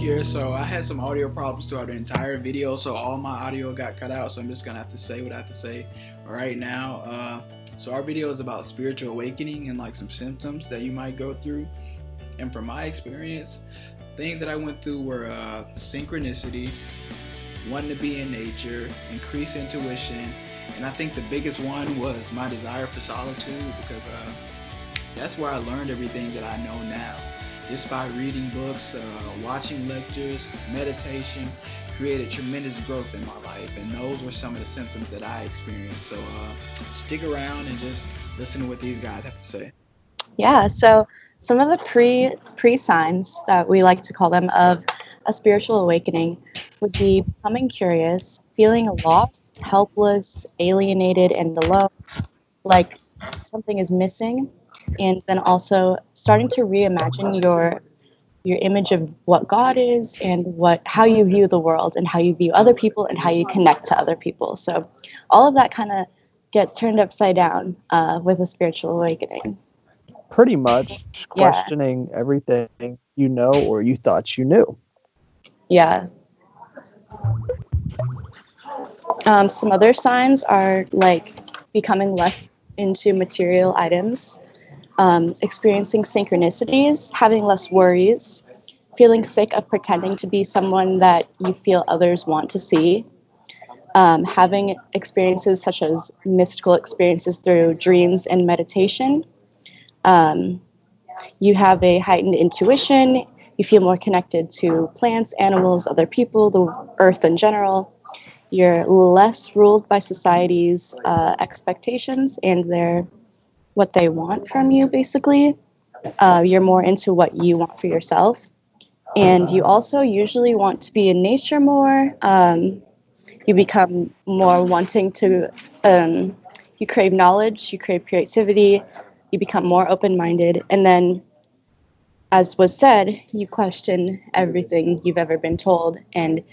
here. So I had some audio problems throughout the entire video, so all my audio got cut out. So I'm just gonna have to say what I have to say right now. So our video is about spiritual awakening and like some symptoms that you might go through. And from my experience, things that I went through were synchronicity, wanting to be in nature, increased intuition, and I think the biggest one was my desire for solitude, because that's where I learned everything that I know now. Just by reading books, watching lectures, meditation, created tremendous growth in my life, and those were some of the symptoms that I experienced. So stick around and just listen to what these guys have to say. Yeah, so some of the pre signs that we like to call them of a spiritual awakening would be becoming curious, feeling lost, helpless, alienated, and alone, like something is missing, and then also starting to reimagine your image of what God is and how you view the world and how you view other people and how you connect to other people. So all of that kind of gets turned upside down with a spiritual awakening. Pretty much questioning everything you know or you thought you knew. Yeah. Some other signs are like becoming less into material items, experiencing synchronicities, having less worries, feeling sick of pretending to be someone that you feel others want to see, having experiences such as mystical experiences through dreams and meditation. You have a heightened intuition. You feel more connected to plants, animals, other people, the earth in general. You're less ruled by society's expectations and what they want from you, basically. You're more into what you want for yourself. And you also usually want to be in nature more. You become more wanting to, you crave knowledge, you crave creativity, you become more open-minded. And then, as was said, you question everything you've ever been told. And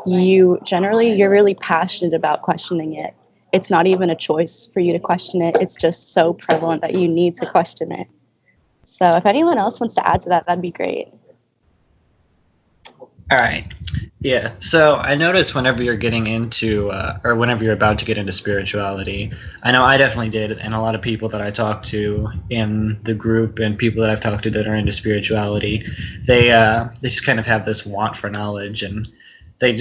you're really passionate about questioning it. It's not even a choice for you to question it. It's just so prevalent that you need to question it. So if anyone else wants to add to that, that'd be great. All right. Yeah. So I noticed whenever you're getting into, or whenever you're about to get into spirituality, I know I definitely did, and a lot of people that I talk to in the group and people that I've talked to that are into spirituality, they just kind of have this want for knowledge, and they're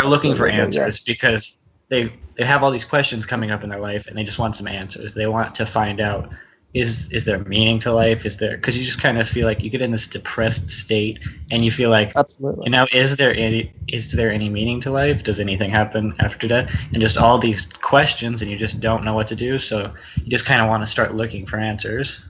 looking for answers because they have all these questions coming up in their life, and they just want some answers. They want to find out, is there meaning to life? Because you just kind of feel like you get in this depressed state, and you feel like, absolutely, is there any meaning to life? Does anything happen after death? And just all these questions, and you just don't know what to do. So you just kind of want to start looking for answers.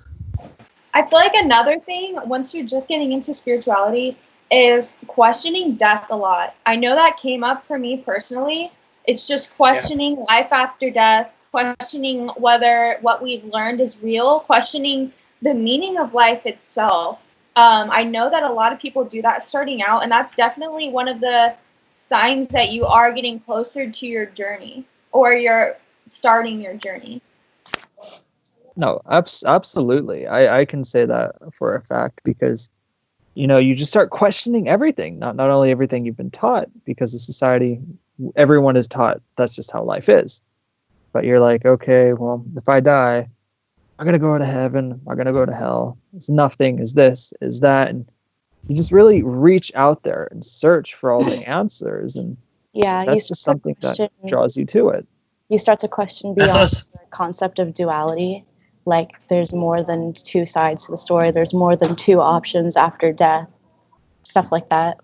I feel like another thing, once you're just getting into spirituality, is questioning death a lot. I know that came up for me personally. It's just questioning life after death, questioning whether what we've learned is real, questioning the meaning of life itself. I know that a lot of people do that starting out, and that's definitely one of the signs that you are getting closer to your journey, or you're starting your journey. No, absolutely. I can say that for a fact, because you just start questioning everything, not only everything you've been taught, because the society, everyone is taught that's just how life is. But you're like, okay, well, if I die, I'm going to go to heaven, I'm going to go to hell. It's nothing, is this, is that. And you just really reach out there and search for all the answers. And that's just something that draws you to it. You start to question beyond the concept of duality. Like, there's more than two sides to the story. There's more than two options after death. Stuff like that.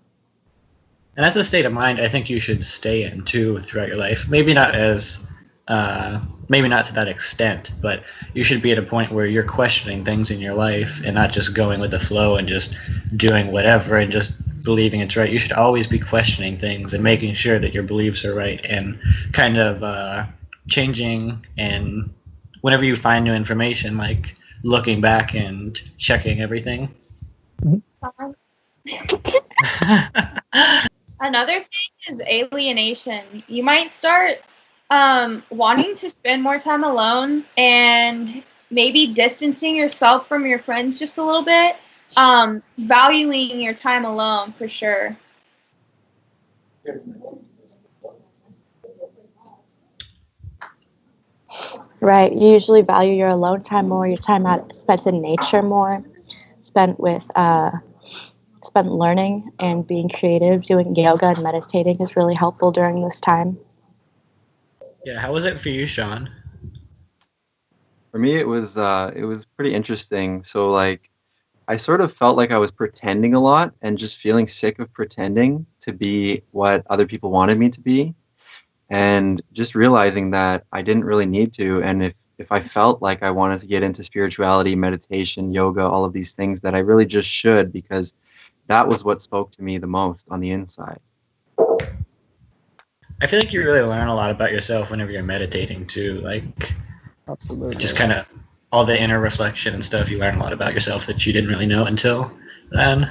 And that's a state of mind I think you should stay in, too, throughout your life. Maybe not to that extent, but you should be at a point where you're questioning things in your life and not just going with the flow and just doing whatever and just believing it's right. You should always be questioning things and making sure that your beliefs are right, and kind of changing, and whenever you find new information, like looking back and checking everything. Another thing is alienation. You might start wanting to spend more time alone and maybe distancing yourself from your friends just a little bit. valuing your time alone for sure. Right. You usually value your alone time more, your time out spent in nature more, spent with spent learning and being creative. Doing yoga and meditating is really helpful during this time. Yeah, how was it for you, Sean? For me, it was pretty interesting. So like, I sort of felt like I was pretending a lot and just feeling sick of pretending to be what other people wanted me to be, and just realizing that I didn't really need to. And if I felt like I wanted to get into spirituality, meditation, yoga, all of these things, that I really just should, because that was what spoke to me the most on the inside. I feel like you really learn a lot about yourself whenever you're meditating too. Like, Absolutely. just kind of all the inner reflection and stuff. You learn a lot about yourself that you didn't really know until then.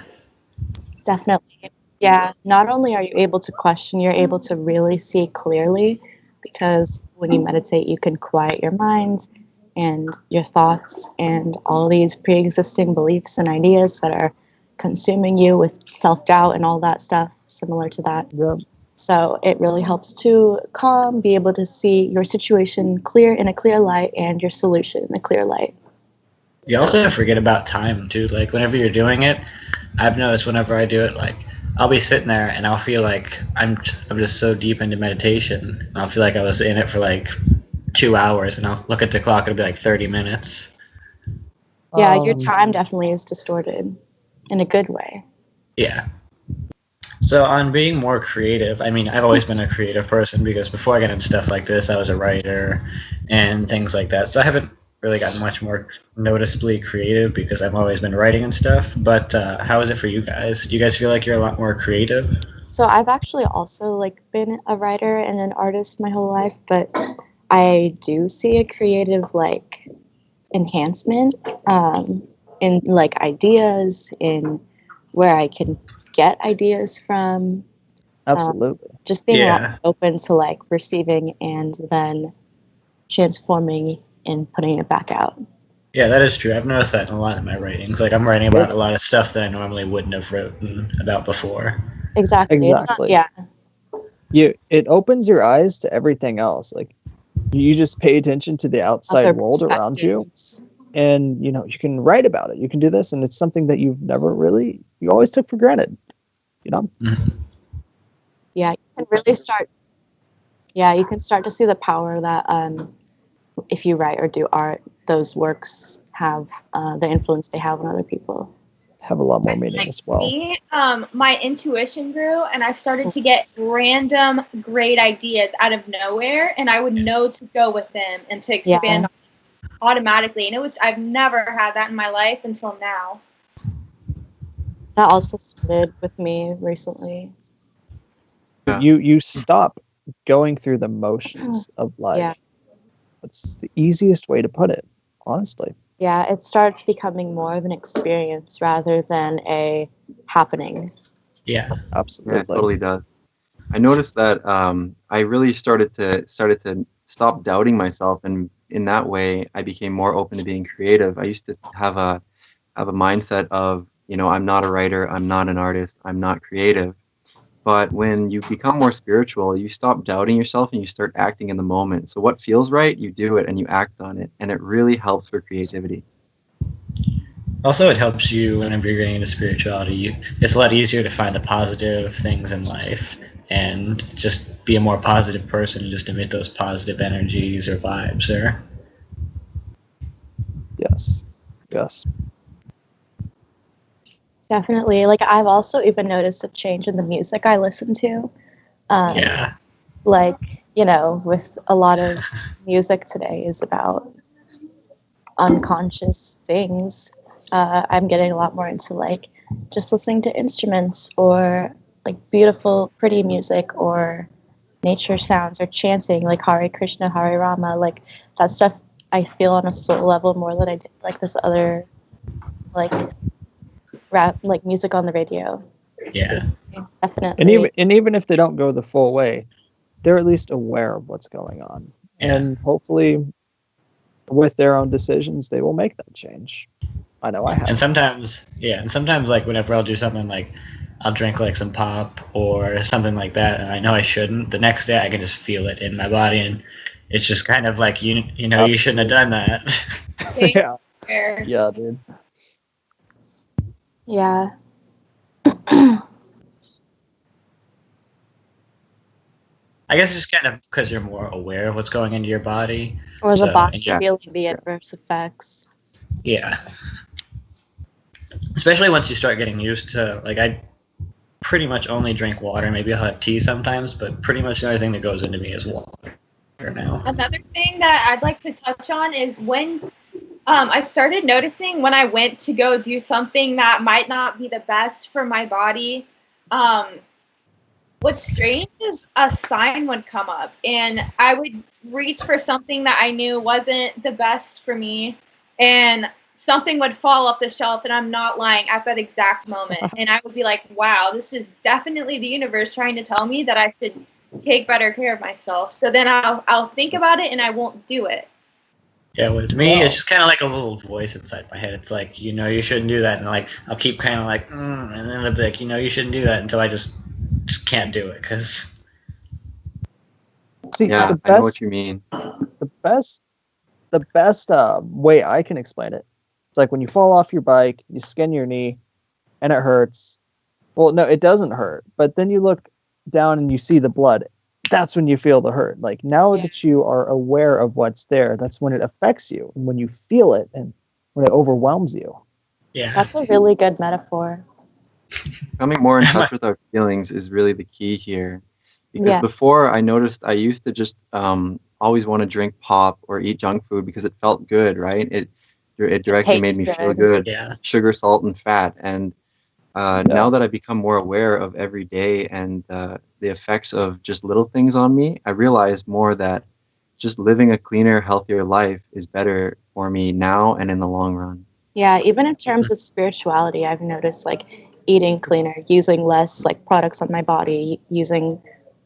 Definitely. Yeah. Not only are you able to question, you're able to really see clearly, because when you meditate, you can quiet your mind and your thoughts and all these pre-existing beliefs and ideas that are consuming you with self-doubt and all that stuff similar to that. Yeah. So it really helps to calm, be able to see your situation clear in a clear light and your solution in a clear light. You also forget about time too. Like whenever you're doing it, I've noticed whenever I do it, like I'll be sitting there and I'll feel like I'm just so deep into meditation. I'll feel like I was in it for like 2 hours, and I'll look at the clock. It'll be like 30 minutes. Yeah, your time definitely is distorted in a good way. Yeah. So on being more creative, I mean, I've always been a creative person, because before I got into stuff like this, I was a writer and things like that. So I haven't really gotten much more noticeably creative because I've always been writing and stuff. But how is it for you guys? Do you guys feel like you're a lot more creative? So I've actually also like been a writer and an artist my whole life, but I do see a creative like enhancement in like ideas, in where I can get ideas from. Absolutely. Just being a Yeah. lot open to like receiving and then transforming and putting it back out. Yeah, that is true. I've noticed that in a lot of my writings. Like I'm writing about a lot of stuff that I normally wouldn't have written about before. Exactly. Exactly. It's not, yeah. It opens your eyes to everything else. Like you just pay attention to the outside Other world around you, perspectives. and you can write about it. You can do this, and it's something that you always took for granted. Mhm. Yeah, you can really start. Yeah, you can start to see the power that if you write or do art, those works have the influence they have on other people. Have a lot more Like meaning as well. me, my intuition grew, and I started to get random great ideas out of nowhere, and I would know to go with them and to expand automatically. And I've never had that in my life until now. That also started with me recently. Yeah. You stop going through the motions of life. Yeah. That's the easiest way to put it, honestly. Yeah, it starts becoming more of an experience rather than a happening. Yeah. Yeah, Absolutely. it totally does. I noticed that I really started to stop doubting myself, and in that way, I became more open to being creative. I used to have a mindset of, I'm not a writer, I'm not an artist, I'm not creative. But when you become more spiritual, you stop doubting yourself and you start acting in the moment. So what feels right, you do it and you act on it, and it really helps for creativity. Also, it helps you whenever you're getting into spirituality. It's a lot easier to find the positive things in life and just be a more positive person and just emit those positive energies or vibes there. Yes. Definitely. Like I've also even noticed a change in the music I listen to. Yeah. Like, with a lot of music today is about unconscious things. I'm getting a lot more into like just listening to instruments or like beautiful, pretty music or nature sounds or chanting like Hare Krishna, Hare Rama. Like that stuff I feel on a soul level more than I did like this other like rap, like music on the radio. Yeah. Definitely. And even if they don't go the full way, they're at least aware of what's going on. Yeah. And hopefully with their own decisions, they will make that change. I know I have. And sometimes, like whenever I'll do something like I'll drink like some pop or something like that, and I know I shouldn't. The next day, I can just feel it in my body, and it's just kind of like you know you shouldn't have done that. Yeah. Fair. Yeah, dude. Yeah. I guess it's just kind of because you're more aware of what's going into your body. Or the So, body Yeah. feeling the adverse effects. yeah. Especially once you start getting used to, like, I pretty much only drink water. Maybe I'll have tea sometimes, but pretty much the only thing that goes into me is water now. Another thing that I'd like to touch on is when I started noticing when I went to go do something that might not be the best for my body. What's strange is a sign would come up, and I would reach for something that I knew wasn't the best for me, and something would fall off the shelf, and I'm not lying, at that exact moment. And I would be like, wow, this is definitely the universe trying to tell me that I should take better care of myself. So then I'll think about it and I won't do it. Yeah, with me, Wow. it's just kind of like a little voice inside my head. It's like, you shouldn't do that. And like, I'll keep kind of like, and then they'll be like, you shouldn't do that until I just can't do it. Because, See, Yeah, the I know what best, you mean. the best way I can explain it. It's like when you fall off your bike, you skin your knee, and it hurts. Well, no, it doesn't hurt. But then you look down and you see the blood. That's when you feel the hurt. Like now that you are aware of what's there, that's when it affects you. And when you feel it and when it overwhelms you. yeah. That's a really good metaphor. Becoming more in touch with our feelings is really the key here. Because Yeah. before I noticed I used to just always want to drink pop or eat junk food because it felt good, right? It directly made tastes me feel good. good. Yeah. Sugar, salt, and fat. And now that I become more aware of every day and the effects of just little things on me, I realize more that just living a cleaner, healthier life is better for me now and in the long run. Yeah, even in terms of spirituality, I've noticed like eating cleaner, using less like products on my body, using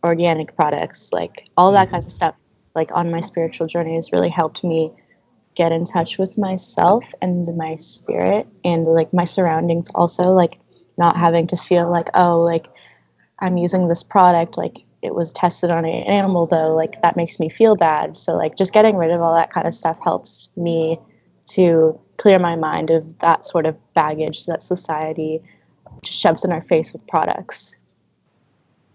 organic products, like all that kind of stuff. Like on my spiritual journey has really helped me get in touch with myself and my spirit and like my surroundings also, like not having to feel like, oh, like I'm using this product, like it was tested on an animal though, like that makes me feel bad. So like just getting rid of all that kind of stuff helps me to clear my mind of that sort of baggage that society shoves in our face with products.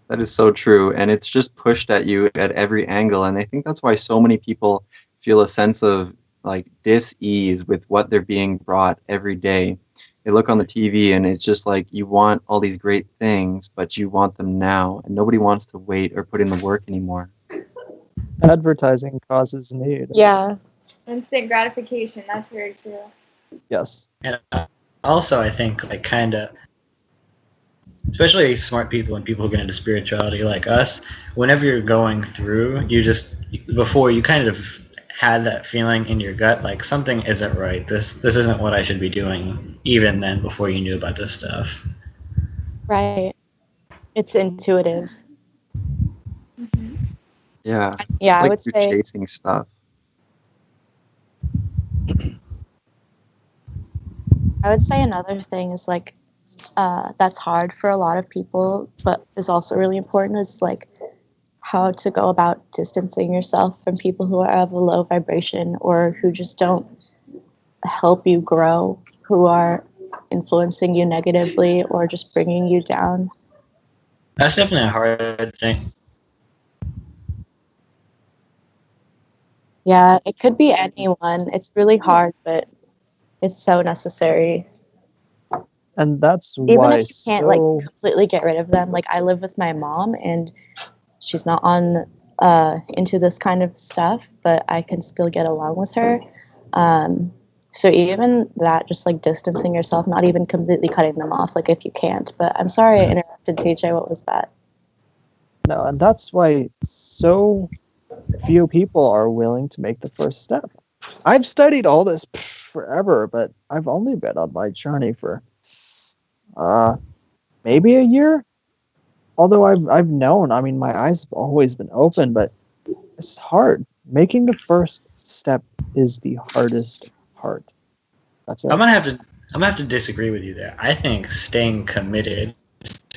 That is so true. And it's just pushed at you at every angle. And I think that's why so many people feel a sense of like dis-ease with what they're being brought every day. They look on the TV and it's just like you want all these great things, but you want them now. And nobody wants to wait or put in the work anymore. Advertising causes need. Yeah. Instant gratification, that's very true. Yes. And also, I think, like, kind of, especially smart people and people who get into spirituality like us, whenever you're going through, before you kind of had that feeling in your gut, like something isn't right. This isn't what I should be doing, even then, before you knew about this stuff. Right. It's intuitive. Yeah. Yeah, It's I like would you're say chasing stuff. another thing is like that's hard for a lot of people, but is also really important is like how to go about distancing yourself from people who are of a low vibration or who just don't help you grow, who are influencing you negatively or just bringing you down. That's definitely a hard thing. Yeah, it could be anyone. It's really hard, but it's so necessary. And that's Even why if you can't like completely get rid of them. Like I live with my mom and she's not on into this kind of stuff, but I can still get along with her. So even that, just like distancing yourself, not even completely cutting them off, like if you can't. But I'm sorry I interrupted, TJ. What was that? No, and that's why so few people are willing to make the first step. I've studied all this forever, but I've only been on my journey for maybe a year. Although I've known, I mean, my eyes have always been open, but it's hard. Making the first step is the hardest part. That's it. I'm gonna have to I'm gonna have to disagree with you there. I think staying committed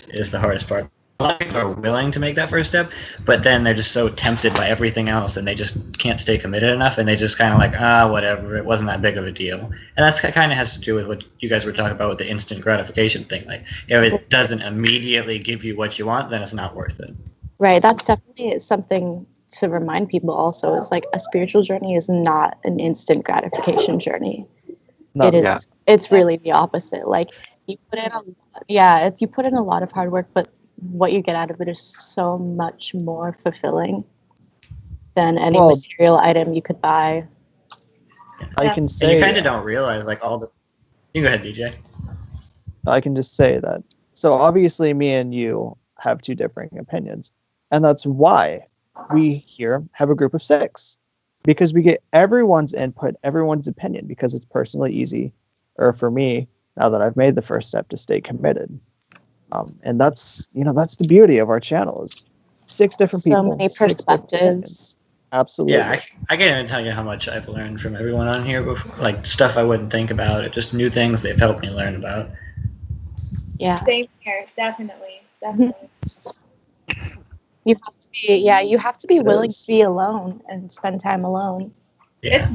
is the hardest part. A lot of people are willing to make that first step, but then they're just so tempted by everything else, and they just can't stay committed enough, and they just kind of like, whatever, it wasn't that big of a deal. And that's kind of has to do with what you guys were talking about with the instant gratification thing. Like, if it doesn't immediately give you what you want, then it's not worth it. Right. That's definitely something to remind people also, is like a spiritual journey is not an instant gratification journey. No, It's really the opposite. Like you put in you put in a lot of hard work, but what you get out of it is so much more fulfilling than any material item you could buy. I can say, and you kind of don't realize like all the. You go ahead, DJ. I can just say that. So obviously, me and you have two differing opinions, and that's why we here have a group of 6, because we get everyone's input, everyone's opinion, because it's personally easy, or for me, now that I've made the first step, to stay committed. And that's the beauty of our channel, is 6 different people, so many 6 different perspectives. opinions. Absolutely. Yeah, I can't even tell you how much I've learned from everyone on here before, like stuff I wouldn't think about, just new things they've helped me learn about. Yeah. Same here, definitely. You have to be willing to be alone and spend time alone. Yeah.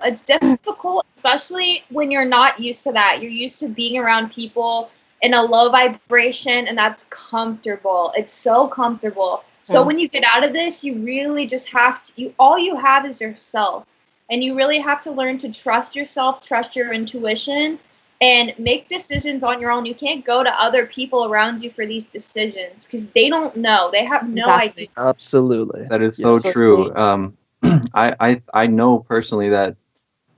It's difficult, especially when you're not used to that. You're used to being around people in a low vibration, and that's comfortable. It's so comfortable. So when you get out of this, you really just have to, all you have is yourself. And you really have to learn to trust yourself, trust your intuition, and make decisions on your own. You can't go to other people around you for these decisions because they don't know. They have no idea. Absolutely. That is so true. I know personally that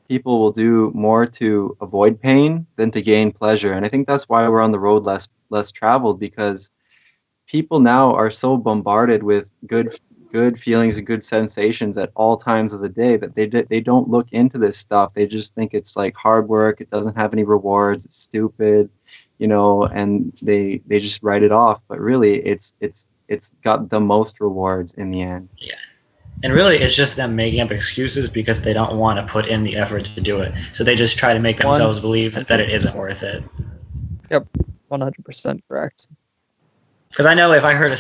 people will do more to avoid pain than to gain pleasure, and I think that's why we're on the road less traveled, because people now are so bombarded with good feelings and good sensations at all times of the day that they don't look into this stuff. They just think it's like hard work, it doesn't have any rewards, it's stupid, and they just write it off. But really, it's got the most rewards in the end. Yeah. And really, it's just them making up excuses because they don't want to put in the effort to do it. So they just try to make themselves believe that it isn't worth it. Yep, 100% correct. Because I know if I heard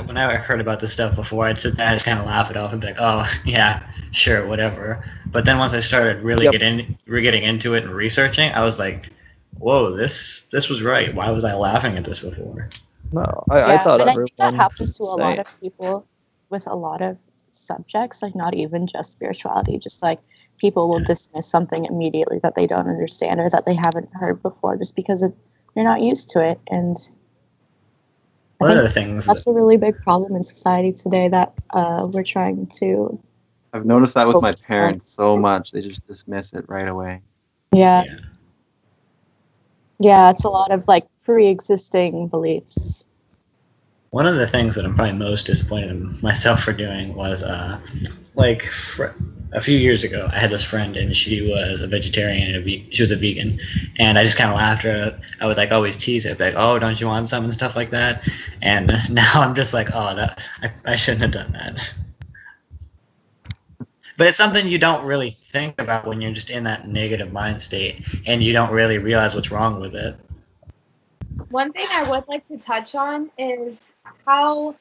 when I heard about this stuff before, I'd sit there and just kind of laugh it off and be like, oh, yeah, sure, whatever. But then once I started really getting into it and researching, I was like, whoa, this was right. Why was I laughing at this before? No, I thought and everyone. I think that happens to a lot of people with a lot of subjects, like not even just spirituality, just like people will dismiss something immediately that they don't understand or that they haven't heard before just because they're not used to it. And one of the things that's a really big problem in society today that we're trying to. I've noticed that with my parents so much. They just dismiss it right away. Yeah, it's a lot of like pre-existing beliefs. One of the things that I'm probably most disappointed in myself for doing was a few years ago, I had this friend and she was a vegetarian and she was a vegan, and I just kind of laughed at her. I would like always tease her, like, "Oh, don't you want some?" and stuff like that. And now I'm just like, "Oh, that I shouldn't have done that." But it's something you don't really think about when you're just in that negative mind state and you don't really realize what's wrong with it. One thing I would like to touch on is how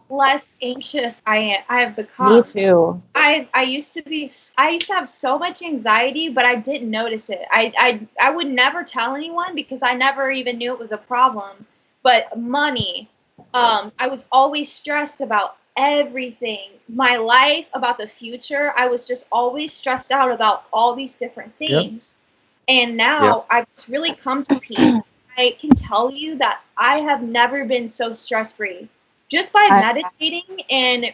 less anxious I have become. Me too. I used to have so much anxiety, but I didn't notice it. I would never tell anyone because I never even knew it was a problem. But money, I was always stressed about everything. My life, about the future, I was just always stressed out about all these different things. Yep. And now I've really come to peace. I can tell you that I have never been so stress-free. Just by meditating and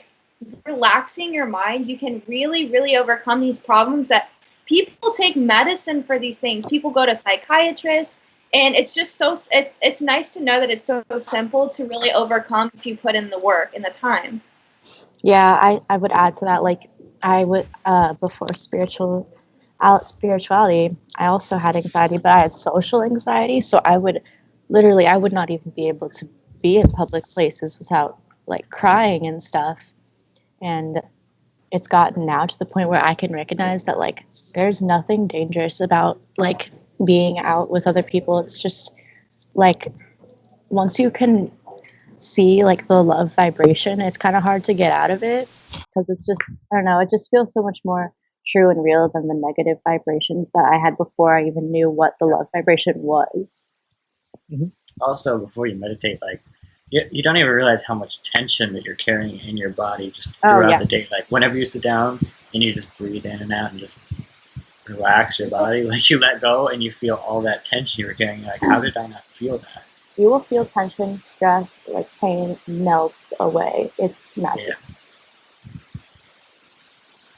relaxing your mind, you can really, really overcome these problems that people take medicine for these things. People go to psychiatrists, and it's just it's nice to know that it's so simple to really overcome if you put in the work and the time. Yeah, I would add to that, like I would, before spirituality, I also had anxiety, but I had social anxiety. So I would not even be able to be in public places without like crying and stuff. And it's gotten now to the point where I can recognize that like there's nothing dangerous about like being out with other people. It's just like once you can see like the love vibration, it's kind of hard to get out of it because it's just, I don't know, it just feels so much more true and real than the negative vibrations that I had before I even knew what the love vibration was. Also, before you meditate, like you don't even realize how much tension that you're carrying in your body just throughout the day. Like whenever you sit down and you just breathe in and out and just relax your body, like you let go and you feel all that tension you were carrying. Like, how did I not feel that? You will feel tension, stress, like pain melt away. It's magic.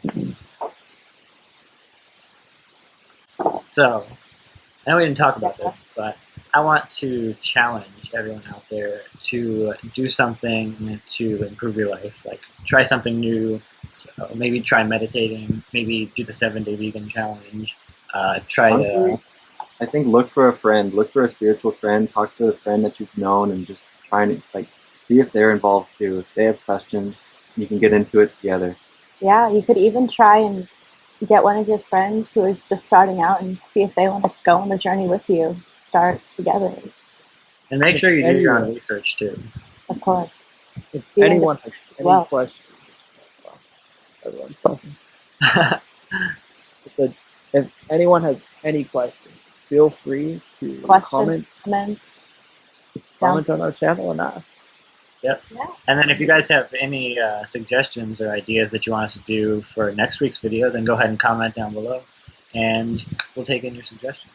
Yeah. So, I know we didn't talk about this, but I want to challenge everyone out there to do something to improve your life. Like, try something new. So maybe try meditating. Maybe do the 7-day vegan challenge. Try to. I think look for a friend. Look for a spiritual friend. Talk to a friend that you've known, and just try and like see if they're involved too. If they have questions, you can get into it together. Yeah, you could even try and get one of your friends who is just starting out and see if they want to go on the journey with you. Start together. And make sure you do your own research too. Of course. If anyone has any questions, everyone's talking. If anyone has any questions, feel free to comment on our channel and ask. Yep. Yeah. And then if you guys have any suggestions or ideas that you want us to do for next week's video, then go ahead and comment down below, and we'll take in your suggestions.